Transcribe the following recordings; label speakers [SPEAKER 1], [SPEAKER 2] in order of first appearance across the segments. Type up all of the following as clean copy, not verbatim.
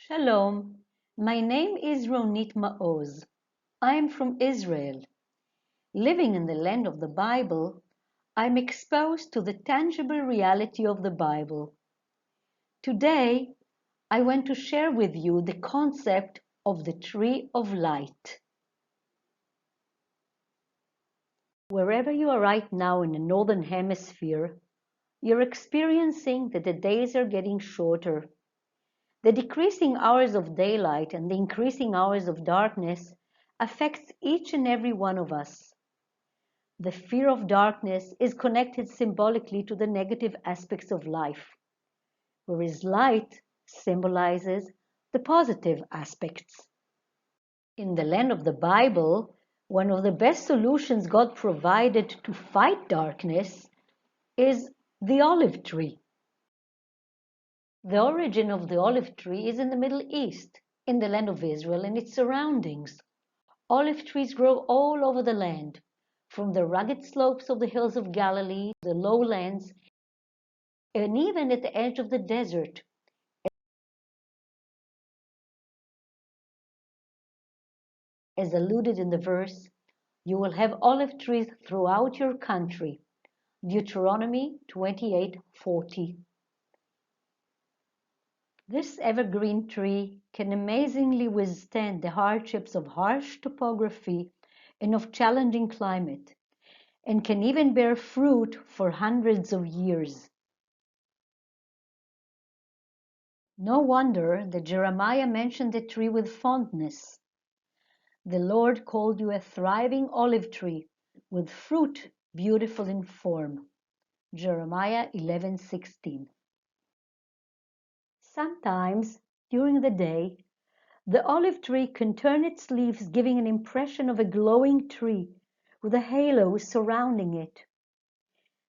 [SPEAKER 1] Shalom, my name is Ronit Maoz. I am from Israel. Living in the land of the Bible, I'm exposed to the tangible reality of the Bible. Today, I want to share with you the concept of the tree of light. Wherever you are right now in the Northern Hemisphere, you're experiencing that the days are getting shorter. The decreasing hours of daylight and the increasing hours of darkness affects each and every one of us. The fear of darkness is connected symbolically to the negative aspects of life, whereas light symbolizes the positive aspects. In the land of the Bible, one of the best solutions God provided to fight darkness is the olive tree. The origin of the olive tree is in the Middle East, in the land of Israel and its surroundings. Olive trees grow all over the land, from the rugged slopes of the hills of Galilee, the lowlands, and even at the edge of the desert. As alluded in the verse, you will have olive trees throughout your country. Deuteronomy 28:40. This evergreen tree can amazingly withstand the hardships of harsh topography and of challenging climate, and can even bear fruit for hundreds of years. No wonder that Jeremiah mentioned the tree with fondness. The Lord called you a thriving olive tree with fruit beautiful in form. Jeremiah 11:16. Sometimes, during the day, the olive tree can turn its leaves, giving an impression of a glowing tree with a halo surrounding it.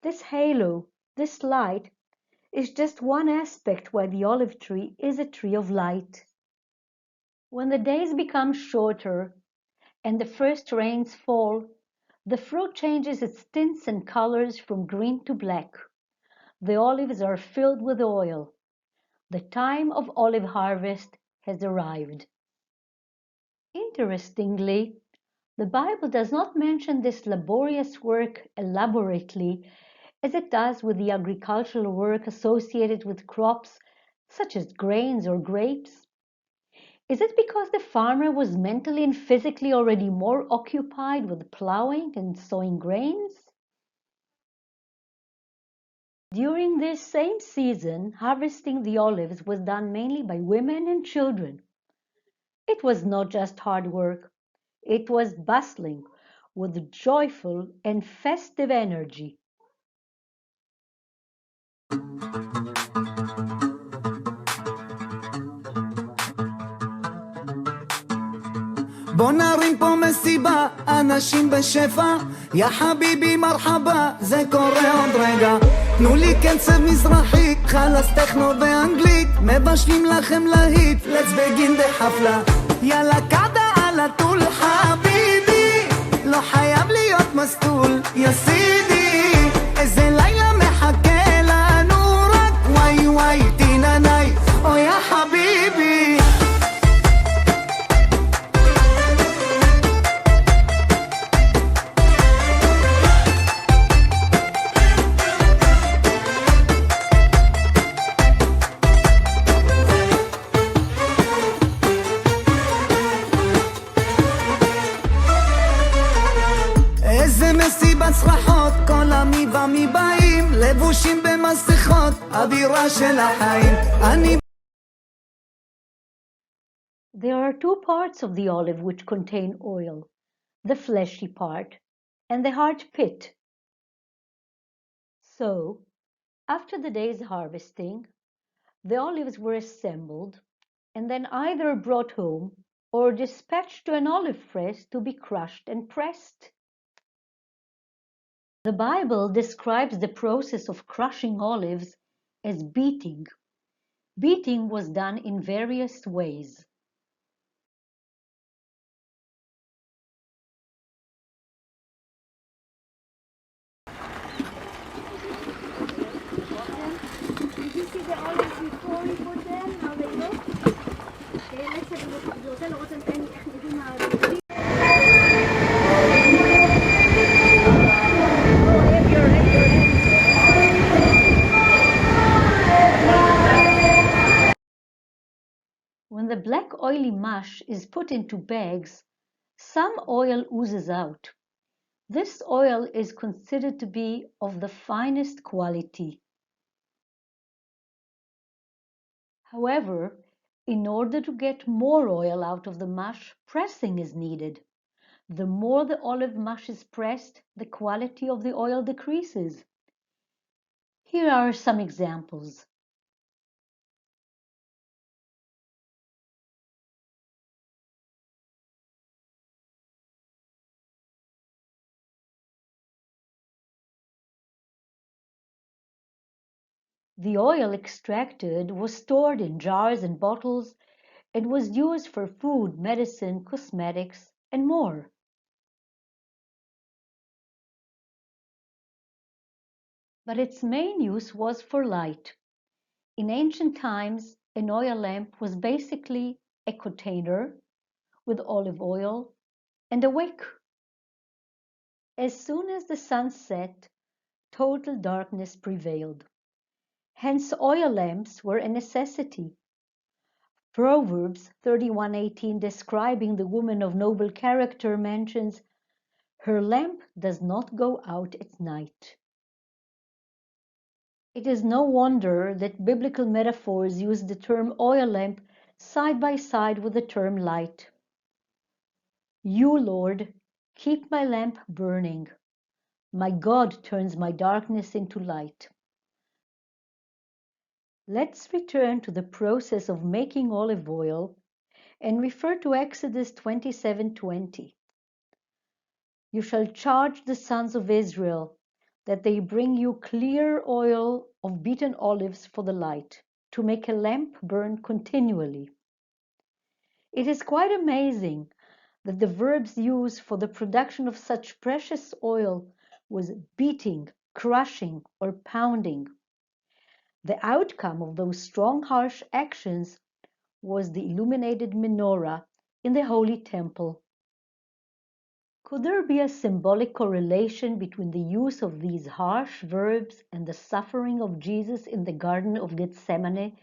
[SPEAKER 1] This halo, this light, is just one aspect why the olive tree is a tree of light. When the days become shorter and the first rains fall, the fruit changes its tints and colors from green to black. The olives are filled with oil. The time of olive harvest has arrived. Interestingly, the Bible does not mention this laborious work elaborately as it does with the agricultural work associated with crops such as grains or grapes. Is it because the farmer was mentally and physically already more occupied with plowing and sowing grains? During this same season, harvesting the olives was done mainly by women and children. It was not just hard work, it was bustling with joyful and festive energy.
[SPEAKER 2] בוא נרים פה מסיבה, אנשים בשפע, יא חביבי מרחבה, זה קורה עוד רגע. תנו לי קצב מזרחי, חלס טכנו ואנגלית, מבשלים לכם להיט, let's begin the חפלה. יאללה קעדה על הטול חביבי, לא חייב להיות מסטול, יא סידי, איזה לילה מחכה לנו רק, וואי וואי תינני, או יא חביבי. בצרחות, כל עמי ומי באים, לבושים במסכות, אווירה של החיים.
[SPEAKER 1] There are two parts of the olive which contain oil, the fleshy part and the hard pit. So, after the day's harvesting, the olives were assembled and then either brought home or dispatched to an olive press to be crushed and pressed. The Bible describes the process of crushing olives as beating. Beating was done in various ways.
[SPEAKER 3] Did you see the olives before we put them? How they look?
[SPEAKER 1] When the black oily mush is put into bags, some oil oozes out. This oil is considered to be of the finest quality. However, in order to get more oil out of the mush, pressing is needed. The more the olive mush is pressed, the quality of the oil decreases. Here are some examples. The oil extracted was stored in jars and bottles and was used for food, medicine, cosmetics, and more. But its main use was for light. In ancient times, an oil lamp was basically a container with olive oil and a wick. As soon as the sun set, total darkness prevailed. Hence oil lamps were a necessity. Proverbs 31:18, describing the woman of noble character, mentions, "Her lamp does not go out at night." It is no wonder that biblical metaphors use the term oil lamp side by side with the term light. You, Lord, keep my lamp burning. My God turns my darkness into light. Let's return to the process of making olive oil and refer to Exodus 27:20. You shall charge the sons of Israel that they bring you clear oil of beaten olives for the light, to make a lamp burn continually. It is quite amazing that the verbs used for the production of such precious oil was beating, crushing, or pounding. The outcome of those strong, harsh actions was the illuminated menorah in the Holy Temple. Could there be a symbolic correlation between the use of these harsh verbs and the suffering of Jesus in the Garden of Gethsemane,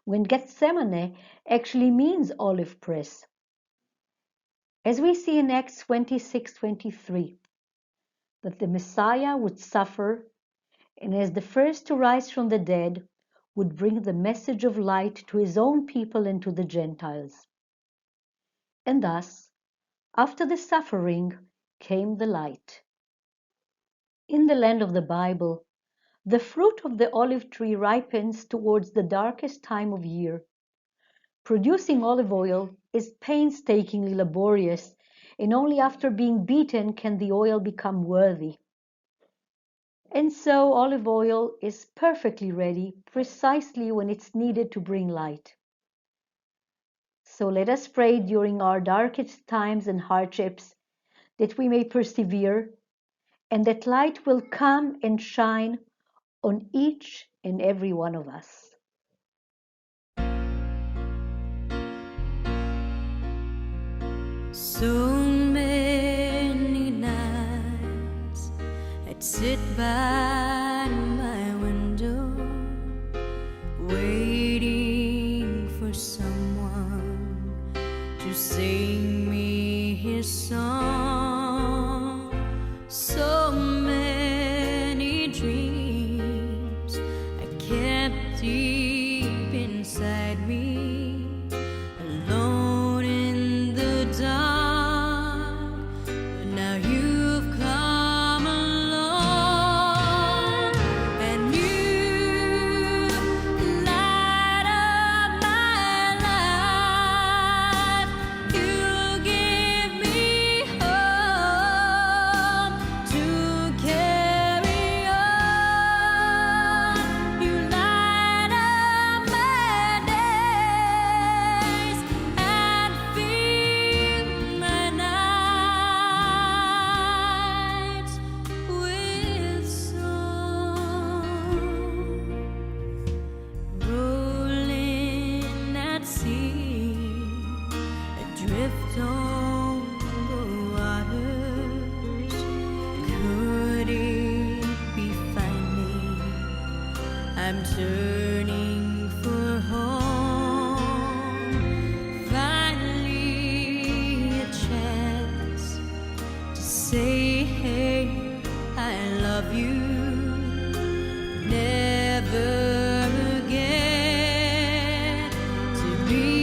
[SPEAKER 1] when Gethsemane actually means olive press? As we see in Acts 26:23, that the Messiah would suffer, and as the first to rise from the dead, would bring the message of light to his own people and to the Gentiles. And thus, after the suffering came the light. In the land of the Bible, the fruit of the olive tree ripens towards the darkest time of year. Producing olive oil is painstakingly laborious, and only after being beaten can the oil become worthy. And so olive oil is perfectly ready precisely when it's needed to bring light. So let us pray during our darkest times and hardships that we may persevere and that light will come and shine on each and every one of us.
[SPEAKER 3] So many nights I'd sit by my window, waiting for someone to sing me his song. So many dreams I kept deep inside me, alone in the dark. But now you've come along, and you light up my life. You give me hope to carry on. You light up my days and fill my nights with song. Rolling at sea, adrift on the waters. Could it be finally I'm turning for home? be